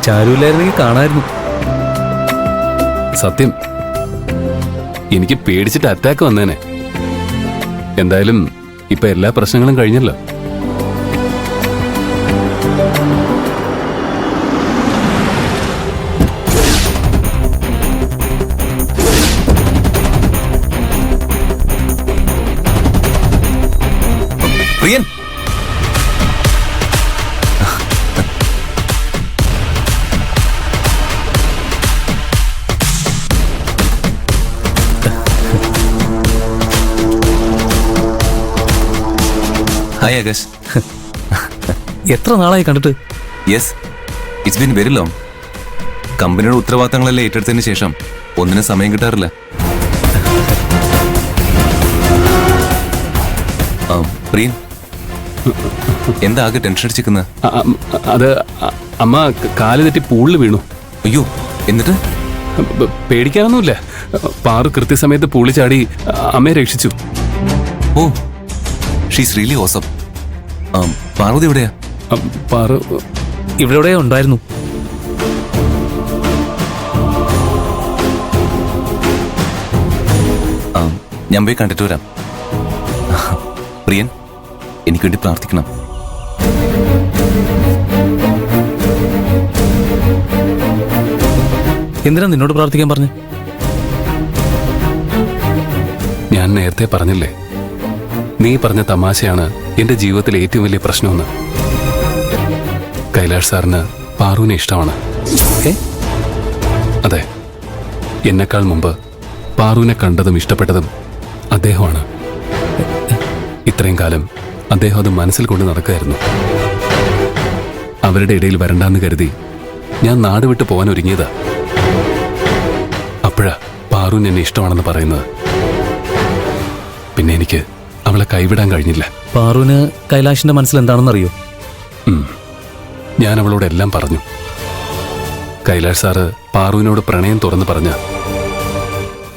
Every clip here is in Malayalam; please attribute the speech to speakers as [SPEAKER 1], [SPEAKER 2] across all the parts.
[SPEAKER 1] ചാരുവില്ലായിരുന്നെങ്കിൽ കാണായിരുന്നു.
[SPEAKER 2] സത്യം, എനിക്ക് പേടിച്ചിട്ട് അറ്റാക്ക് വന്നേനെ. എന്തായാലും ഇപ്പൊ എല്ലാ പ്രശ്നങ്ങളും കഴിഞ്ഞല്ലോ.
[SPEAKER 3] പ്രിയൻ, ഹായ് ആകാശ്.
[SPEAKER 1] എത്ര നാളായി കണ്ടിട്ട്?
[SPEAKER 3] Yes, it's been very long. കമ്പനിയുടെ ഉത്തരവാദിത്തങ്ങളെല്ലാം ഏറ്റെടുത്തതിന് ശേഷം ഒന്നിനും സമയം കിട്ടാറില്ല. പ്രിയൻ, എന്താ ആകെ ടെൻഷൻ അടിച്ചിരിക്കുന്ന?
[SPEAKER 2] അത് അമ്മ കാല് തെറ്റി പൂളിൽ വീണു.
[SPEAKER 3] അയ്യോ, എന്നിട്ട്?
[SPEAKER 2] പേടിക്കാനൊന്നുമില്ല. പാറു കൃത്യസമയത്ത് പൂളി ചാടി അമ്മയെ രക്ഷിച്ചു.
[SPEAKER 3] ഓ, ഷീസ് റിയലി ഓസം. പാർവതി എവിടെയാ?
[SPEAKER 2] പാറു
[SPEAKER 1] ഇവിടെ ഉണ്ടായിരുന്നു.
[SPEAKER 3] ഞാൻ പോയി കണ്ടിട്ട് വരാം. പ്രിയൻ, എനിക്ക് വേണ്ടി പ്രാർത്ഥിക്കണം.
[SPEAKER 1] എന്തിനാ നിന്നോട് പ്രാർത്ഥിക്കാൻ പറഞ്ഞു?
[SPEAKER 2] ഞാൻ നേരത്തെ പറഞ്ഞില്ലേ, നീ പറഞ്ഞ തമാശയാണ് എന്റെ ജീവിതത്തിലെ ഏറ്റവും വലിയ പ്രശ്നമെന്ന്. കൈലാഷ് സാറിന് പാറുവിനെ ഇഷ്ടമാണ്. അതെ, എന്നെക്കാൾ മുമ്പ് പാറുവിനെ കണ്ടതും ഇഷ്ടപ്പെട്ടതും അദ്ദേഹമാണ്. ഇത്രയും കാലം അദ്ദേഹം അത് മനസ്സിൽ കൊണ്ട് നടക്കുകയായിരുന്നു. അവരുടെ ഇടയിൽ വരണ്ടാന്ന് കരുതി ഞാൻ നാട് വിട്ട് പോകാൻ ഒരുങ്ങിയതാ. അപ്പോഴാ പാറുവിന് എന്നെ ഇഷ്ടമാണെന്ന് പറയുന്നത്. പിന്നെ എനിക്ക് അവളെ കൈവിടാൻ കഴിഞ്ഞില്ല.
[SPEAKER 1] പാറുവിന് കൈലാഷിന്റെ മനസ്സിൽ എന്താണെന്നറിയോ?
[SPEAKER 2] ഞാൻ അവളോട് എല്ലാം പറഞ്ഞു. കൈലാഷ് സാറ് പാറുവിനോട് പ്രണയം തുറന്നു പറഞ്ഞ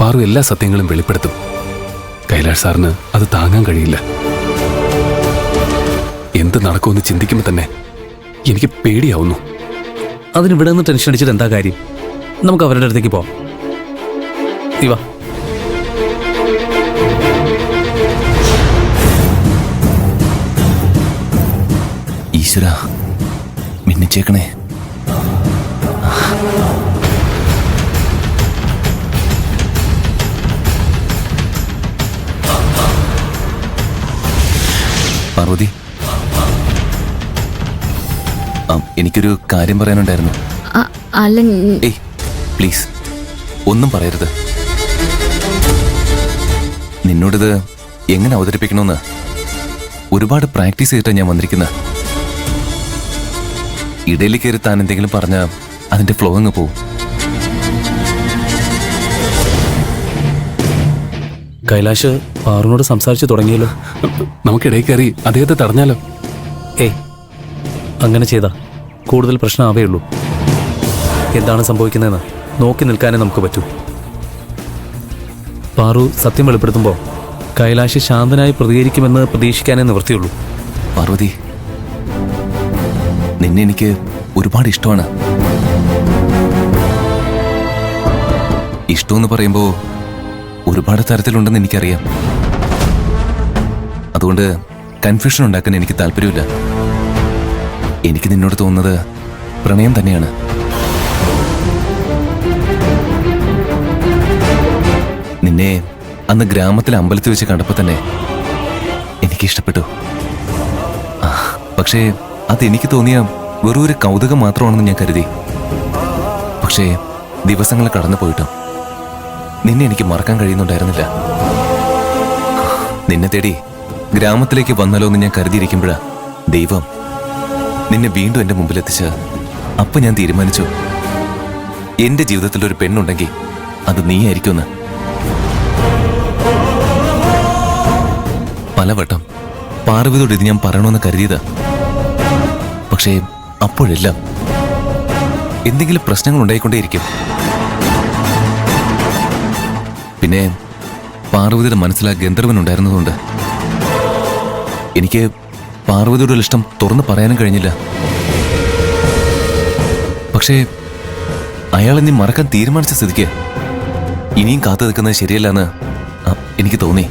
[SPEAKER 2] പാറു എല്ലാ സത്യങ്ങളും വെളിപ്പെടുത്തും. കൈലാഷ് സാറിന് അത് താങ്ങാൻ കഴിയില്ല. എന്ത് നടക്കുമെന്ന് ചിന്തിക്കുമ്പോൾ തന്നെ എനിക്ക് പേടിയാവുന്നു.
[SPEAKER 1] അതിന് ഇവിടെ നിന്ന് ടെൻഷൻ അടിച്ചിട്ട് എന്താ കാര്യം? നമുക്ക് അവരുടെ അടുത്തേക്ക് പോവാം. ഇവ
[SPEAKER 3] ഈശ്വരാ, മിന്നിച്ചേക്കണേ. പാർവതി, എനിക്കൊരു കാര്യം പറയാനുണ്ടായിരുന്നു. ഏയ് പ്ലീസ്, ഒന്നും പറയരുത്. നിന്നോടിത് എങ്ങനെ അവതരിപ്പിക്കണമെന്ന് ഒരുപാട് പ്രാക്ടീസ് ചെയ്തിട്ടാണ് ഞാൻ വന്നിരിക്കുന്നത്. ഇടയിൽ കയറി താൻ എന്തെങ്കിലും പറഞ്ഞാൽ അതിന്റെ ഫ്ലോ അങ്ങ് പോവും.
[SPEAKER 1] കൈലാഷ് പാറുവിനോട് സംസാരിച്ചു തുടങ്ങിയല്ലോ.
[SPEAKER 2] നമുക്കിടയിൽ കയറി അദ്ദേഹത്തെ തടഞ്ഞാലോ?
[SPEAKER 1] ഏയ്, അങ്ങനെ ചെയ്താ കൂടുതൽ പ്രശ്നമാവേ ഉള്ളൂ. എന്താണ് സംഭവിക്കുന്നതെന്ന് നോക്കി നിൽക്കാനേ നമുക്ക് പറ്റൂ. പാറു സത്യം വെളിപ്പെടുത്തുമ്പോൾ കൈലാഷ് ശാന്തനായി പ്രതികരിക്കുമെന്ന് പ്രതീക്ഷിക്കാനേ നിവൃത്തിയുള്ളൂ.
[SPEAKER 3] പാർവതി, നിന്നെ എനിക്ക് ഒരുപാട് ഇഷ്ടമാണ്. ഇഷ്ടമെന്ന് പറയുമ്പോൾ ഒരുപാട് തരത്തിലുണ്ടെന്ന് എനിക്കറിയാം. അതുകൊണ്ട് കൺഫ്യൂഷൻ ഉണ്ടാക്കാൻ എനിക്ക് താല്പര്യമില്ല. എനിക്ക് നിന്നോട് തോന്നുന്നത് പ്രണയം തന്നെയാണ്. നിന്നെ അന്ന് ഗ്രാമത്തിലെ അമ്പലത്തിൽ വെച്ച് കണ്ടപ്പോൾ തന്നെ എനിക്ക് ഇഷ്ടപ്പെട്ടു. പക്ഷേ അതെനിക്ക് തോന്നിയ വെറും ഒരു കൗതുകം മാത്രമാണെന്ന് ഞാൻ കരുതി. പക്ഷേ ദിവസങ്ങൾ കടന്നു പോയിട്ടും നിന്നെ എനിക്ക് മറക്കാൻ കഴിയുന്നുണ്ടായിരുന്നില്ല. നിന്നെ തേടി ഗ്രാമത്തിലേക്ക് വന്നല്ലോ എന്ന് ഞാൻ കരുതിയിരിക്കുമ്പോഴാ ദൈവം നിന്നെ വീണ്ടും എൻ്റെ മുമ്പിലെത്തിച്ച്. അപ്പൊ ഞാൻ തീരുമാനിച്ചു, എന്റെ ജീവിതത്തിൽ ഒരു പെണ്ണുണ്ടെങ്കിൽ അത് നീയായിരിക്കുമെന്ന്. പലവട്ടം പാർവതിയോട് ഇത് ഞാൻ പറയണമെന്ന് കരുതിയതാ. പക്ഷേ അപ്പോഴെല്ലാം എന്തെങ്കിലും പ്രശ്നങ്ങൾ ഉണ്ടായിക്കൊണ്ടേയിരിക്കും. പിന്നെ പാർവതിയുടെ മനസ്സിൽ ആ ഗന്ധർവൻ ഉണ്ടായിരുന്നതുകൊണ്ട് എനിക്ക് പാർവതിയോടുള്ള ഇഷ്ടം തുറന്നു പറയാനും കഴിഞ്ഞില്ല. പക്ഷേ അയാളെ നീ മറക്കാൻ തീരുമാനിച്ച സ്ഥിതിക്ക് ഇനിയും കാത്തു നിൽക്കുന്നത് ശരിയല്ലെന്ന് എനിക്ക് തോന്നി.